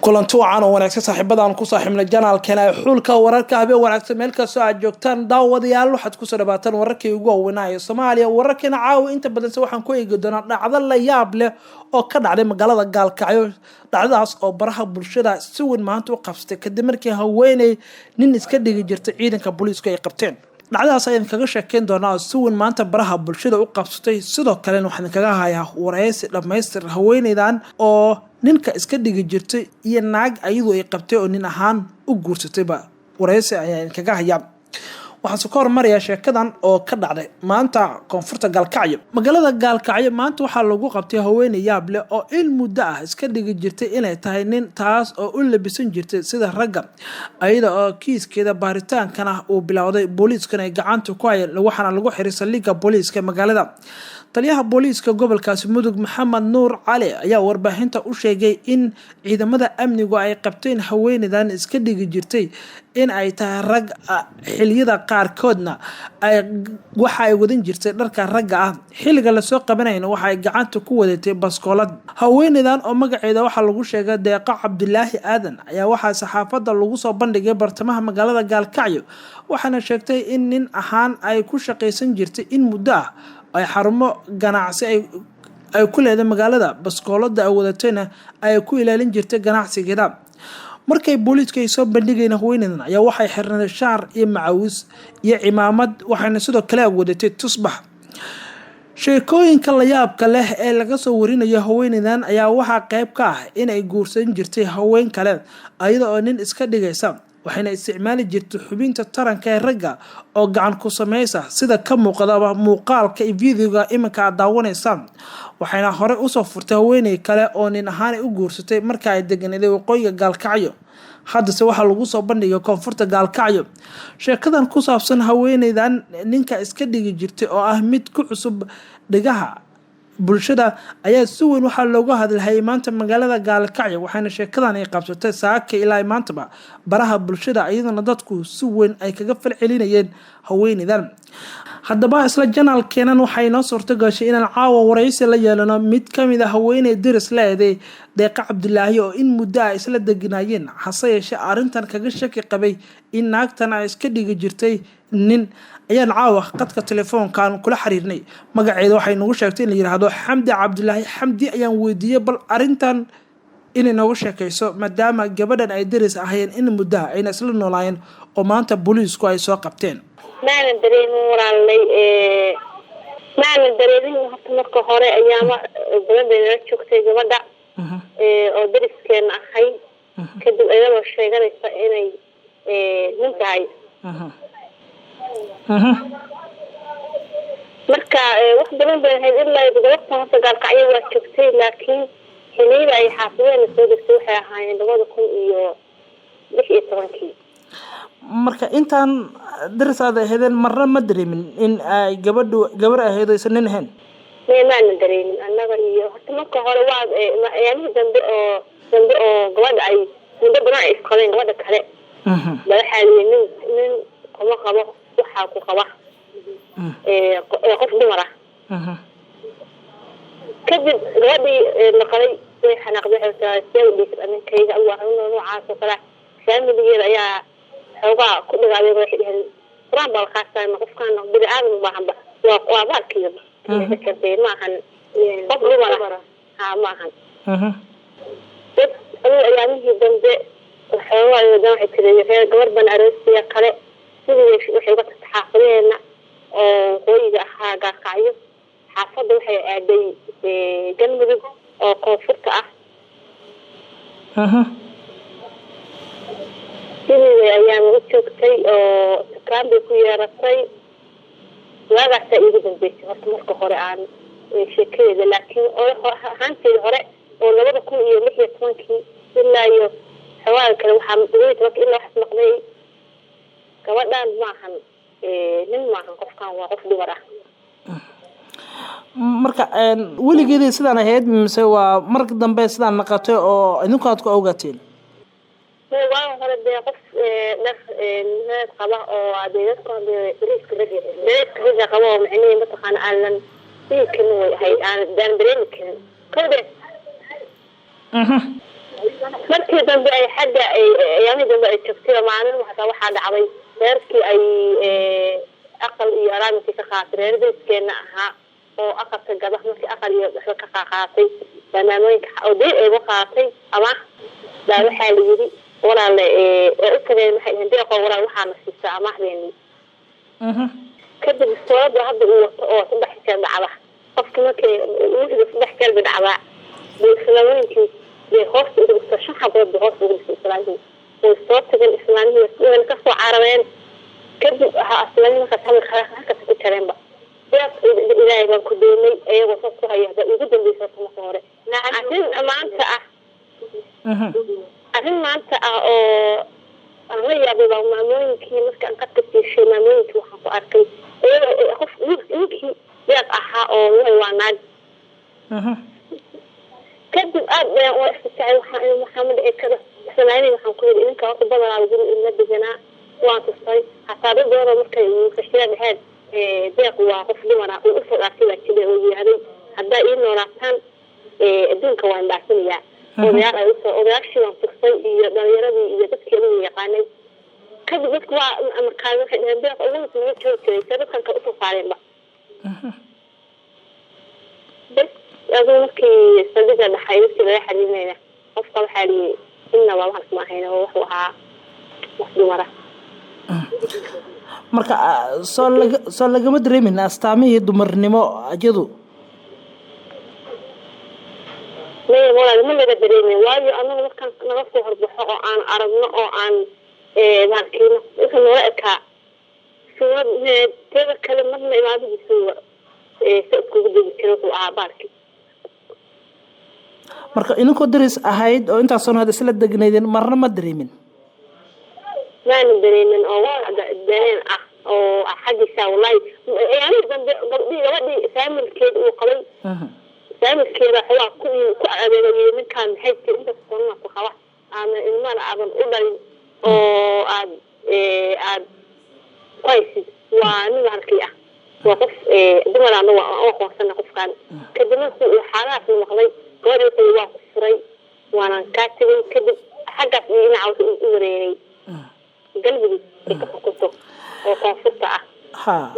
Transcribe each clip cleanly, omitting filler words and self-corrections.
kulanti wacan oo wanaagsan saaxiibadan ku saaxiibna janaalkeena ay xulka wararka habeen wanaagsan meel kasta aad joogtaan daawadayaal waxaad ku soo dhawaataan wararkii ugu waaweynaa ee Soomaaliya wararkina caawa inta badan waxaan ku eegi doonaa dhacdo la yaab leh oo ka dhacday magaalada Gaalkacyo dhacdaas oo baraha bulshada si weyn maanta u qabsatay kadib markii haweeney nin iska dhigi jirtay ciidanka booliiska ay qabteen dhacdaas ayaan kaga sheekeyn doonaa si weyn maanta baraha bulshada u qabsatay sidoo kale waxaan kaga hayaa wareysi dhameystir haweeneydan oo ninka iska dhigi jirtay iyo naag ayadoo ay qabtay oo nin ahaan u guursatayba wareysi ayaan kaga hayaa waxaan soo hormariyaa sheekadan oo ka dhacday maanta koonfurta Gaalkacyo magaalada Gaalkacyo maanta waxaa lagu qabtay haweeney yaab leh oo in muddo ah iska dhigi jirtay inay tahay nin taas oo u labisan jirtay sida ragga ayada oo kiiskeeda baaritaankana uu bilowday booliiskana ay gacanta ku hayeen waxaana lagu xiray saldhigga booliiska magaalada taliyaha booliiska gobolkaasi Mudug Maxamed Nuur Cali ayaa warbaahinta u sheegay in ciidamada amnigu ay qabteen haweeneydan iska dhigi jirtay in ay tahay rag xiliyada qaarkoodna waxa ay wadan jirtay dharka ragga ah xilliga la soo qabanayna waxa ay gacanta ku wadatay baskoolad haweeneydan oo magaceeda waxa lagu sheegay Deeqa Cabdulaahi Aadan ayaa waxa saxaafadda lagu soo bandhigay bartamaha magaalada Gaalkacyo waxaana sheegtay in nin ahaan ay ku shaqeysan jirtay in muddo ah ay xarumo ganacsi ay ku leedahay magaalada baskoolada ay wadatayna ay ku ilaalin jirtay ganacsigeeda markay booliiska ay soo bandhigayna haweeneydan ayaa waxay xirnay shaar iyo macaawis iyo cimaamad waxayna sidoo kale wadatay tusbax sheekooyinka la yaabka leh ee laga soo warinayo haweeneydan ayaa waxaa qayb ka ah inay guursan jirtay haween kale ayada oo nin iska dhigaysa waxayna isticmaali jirtay xubinta taranka ee ragga oo gacan ku sameysa sida ka muuqdaba muuqaalka iyo videoga iminka aad daawanaysan waxayna hore u soo furtay haweeney kale oo nin ahaan u guursatay marka ay deganeeday waqooyiga Gaalkacyo haddase waxaa lagu soo bandhigay koonfurta Gaalkacyo sheekadan ku saabsan haweeneydan ninka iska dhigi jirtay oo ah mid ku cusub dhigaha bulshada ayaa si weyn waxa looga hadlay maanta magaalada Gaalkacyo waxaana sheekadan ay qabsatay saaka ilaa maantaba baraha bulshada iyadana dadku si weyn ay kaga falcelinayeen haweeneydan haddaba isla janaalkeenan waxay noo suurto gashay inaan caawa wareysi la yeelano mid kamid ah haweeney diris leeday Deeqa Cabdulaahi oo in muddo ah isla deganayeen hase yeeshee arrintan kaga shaki qabay in naagtan ay iska dhigi jirtay nin ayaan caawa qadka telefoonkan kula xiriirnay magaceeda waxay nagu sheegtay in la yiraahdo Xamdi Cabdulaahi Xamdi ayaan weydiiyay bal arrintan inay nooga sheekayso maadaama gabadhan ay diris ahayeen in muddo ah ayna isla noolaayeen oo maanta booliisku ay soo qabteen maanan dareemin walaalay horta marka hore ayaama gabadha joogtay gabadha oo dariskeena ahay kadib ayadoo sheeganaysa inay nin tahay marka wax badan bay ahayd ilaa gabadha horta Gaalkacyo waa joogtay laakiin xilliga ay xaafadeen soo degtay waxay ahaayeen 2016 marka intaan darasaada ahaydeen marna ma dareemin in ay gabar ahayd aysan nin ahayn maanan dareemin annaga iyo horta marka hore waa ayaamihii dambe oo gabadha ay muddo badan ay isqabeen gabadha kale waxaa nin kuma qabo waxaa ku qaba qof dumar ah kadib gabadhii la qabay way xanaaqday ninkayga noocaas oo kale faamiligeeda ayaa xoogaa ku dhagaaday waxay dhaheen quraan baa qaasay qofkan bini aadam u baahanba waa baarkiiba maahan qof dumar ah maahan ayaamihii dambe waxay tiri gabar baan aroosiya kale sidii waxay uga tagtay xaafadeena oo qoyiga ahaa Gaalkacyo xaafadda waxay aaday Galmudug oo koonfurta ah sidii ayaan u joogtay oo dukaan bay ku yeeratay waagaas ay ugu dambeysay horta marka hore aan sheekadeeda laakiin ahaanteeda hore oo 2016 ilaa iyo xawaaga kale waxaan dhigay ilaa wax maqlay gabadhan maahan nin maahan qofkan waa qof dumar ah marka weligeedii sidaan ahayd mise waa marka dambe sidaan naqatay oo idinku aad ku ogaateen waa hore qof dhar qaba oo adeegto riiska qaba oo macnaheedu mataqaan aan si kan way ahayd aan dareemi karin kode markii dambe ay xagga ayaamii dambe ay joogtay maalin waxaa dhacday reerkii ay aqal iyo araamintii ka qaatay reer beeskeena ahaa oo aqalka gabadh markii aqal iyo waxba ka qaatay barnaamijka oo dee ay qaatay ama baa waxaa la yiri walaal u tagay maxay deeqo walaal waxaa la siistaa amaahdeeni kadib sooda hadda uu wato oo saddex jeer dhacda qofka markii uu saddex jeer dhacda islaamooyinkii ee hoosta ugu soo shaxabood hoosta ugu soo islaamii oo soo tagan islaamii oo ka soo carabeen kadib waxa islaamii ka tamay halka ku tareenba yaas ilaahay baan ku doonay ayagoo soo ku haya ugu dambeysay marka hore arrin maanta oo ama yaabay maamooyinkii markaan ka tirtiishay maamooyinkii waxaan ku arkay qof ninkii yaad ahaa oo waa naag kadib aad oo istaagay waxaan Maxamed kala sanaayay waxaan ku yiri ninka wax badan guri ina deganaa waan tusay hataa dadooda markay fashila dhaxad deeq waa qof dhimana oo soo dhaafay jilay oo yahay hadda in noolaataan adduunka waa dhaafinayaa odayaashii waan tusay iyo dhalinyaradii iyo dadkii lagu yaqaanay kadib dadku waa ama kaan waxay dhaheen deeq ugu soo joogtay dadkan ka usoo saareenba أظن كي صديقة بحياتي لا يحرمنا أفضل حالي إنه والله ما هنا وحوها مصدومة marka soo lagama dareemin astaamihii dumarnimo ajadu ma laga dareemin waayo anagu markaan naga soo horbaxo oo aan aragno oo aan markiino inta noola ekaa suwad teeda kale marna imaadadiisu si iskugu degi jiro wuxuu ahaa baarkii marka idinkoo daris ahayd oo intaasoo had isla degnaydeen marna ma dareemin maana dareemin oo dareen ah oo xaggiisa wallahi yani dambe gabadhii faamilkeeda uu qabay faamilkeeda xawaa ku adeegayay ninkaan maxay jirta inta soona ku qaba ama ilmaha aadan u dhalin oo aad qoysi waa nin halkii ah وقف دمر عنده أقوى سنة قف كان كدمر وحالات من مخلي قال يقول واقف فري وأنا كاتب كذب حاجة في نعوة إمريني قلبي يكفكته وقفت ها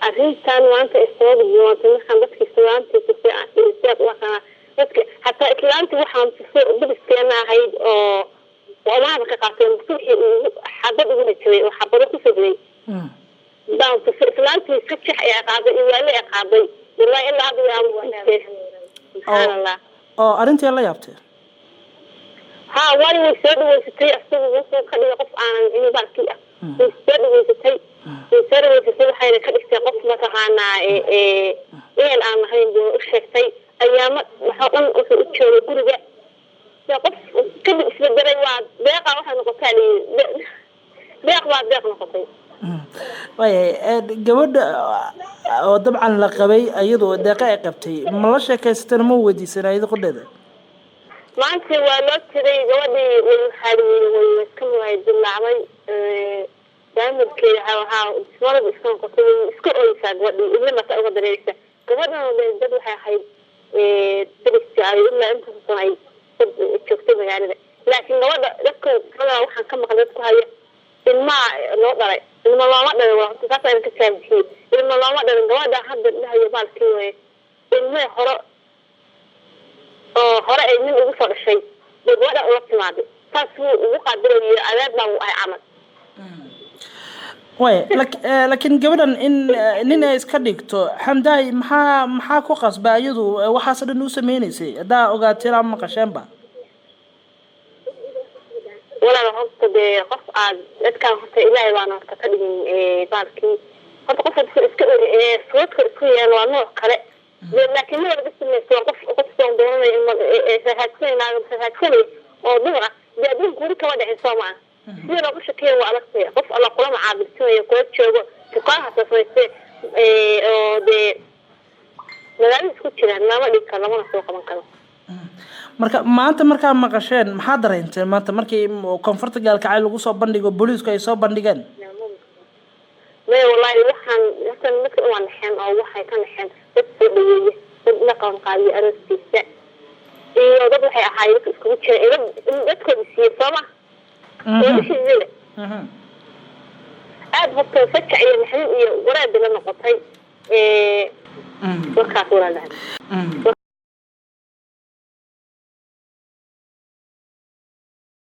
أرين كان وأنت استوى بالجوات نحن بس كسوان تسوي استوى وخنا بس حتى إكلانت وحنا تسوي بس كنا هيد وما بك قاتل مسوي حدد من شوي وحبرت سوي دام فلانتي سكح يا قاضي ولا قاضي والله إلا هذا يا سبحان الله أرنتي الله يابتي ها واري ويسود ويستي أستوى وصل خلي يقف عن إني باركية ويسود ويستي ويسود ويستي حين كدك يقف مثلا إيه الآن هين جو إشتي أيام محاول أصل أشوف كل يقف كل اسم الدري واد بيقع واحد نقطاني بيقع نقطي gabadha oo dabcan la qabay ayadoo deeqa ay qabtay ma la sheekaysatana ma weydiisan ayada qodheeda maanta waa loo tiray gabadhii way xariiriyay way ka muhay dilaacay daamirkeeda waxaa ismarada iska noqotay iska oysaa gabadhii ilaa mata uga dareeraysa gabadhan dad waxay ahayd dariska ay ilaa inta soo ay joogtay magaalada laakiin gabadha dadka kala waxaan ka maqlay dadku haya ilma loo dhalay ilma looma dhalin waa taas ay ka saabiyay ilma looma dhalin gabadha hadda dhahayo baalkii way ilma hore ay nin ugu soo dhashay gabadha uga timaaday taas uu ugu qaadiray adeer baa ay amal laakiin gabadhan nin ay iska dhigto xamdaay maxaa ku qasba iyadu waxaas dhan u sameeynaysa hadaa ogaatay ama qasheenba ولا هرت بقف أذكر هرت إلهي وأنا هرت كلمة باركي هرت قف صوت كرسي أنا ونوع كله لكن ما بس من قف صندوق سهكسين أنا سهكسين أو دورة بعدين كل كمان إنسان معه في لو مش كي وعلى كي قف الله قلنا عابد شوية كويس شوية تقاها تصوير أو ده مدام يسكت كذا ما دي كلامنا سوق كمان كلام marka maanta markaa maqasheen maxaa dareentay maanta markii koonfurta gaalkacay lagu soo bandhigo booliisku ay soo bandhigeen wallahi waxaan dadka waan naxeen oo waxay ka naxeen dad soo dhaweeyay dad dhaqan qaadi aragtiisa iyo dad waxay ahaayeen isku jira dadkooda siiyay sooma ولشيء أبغى تفتح إيه محل إيه وراد اللي نقطعي وكاف ولا لا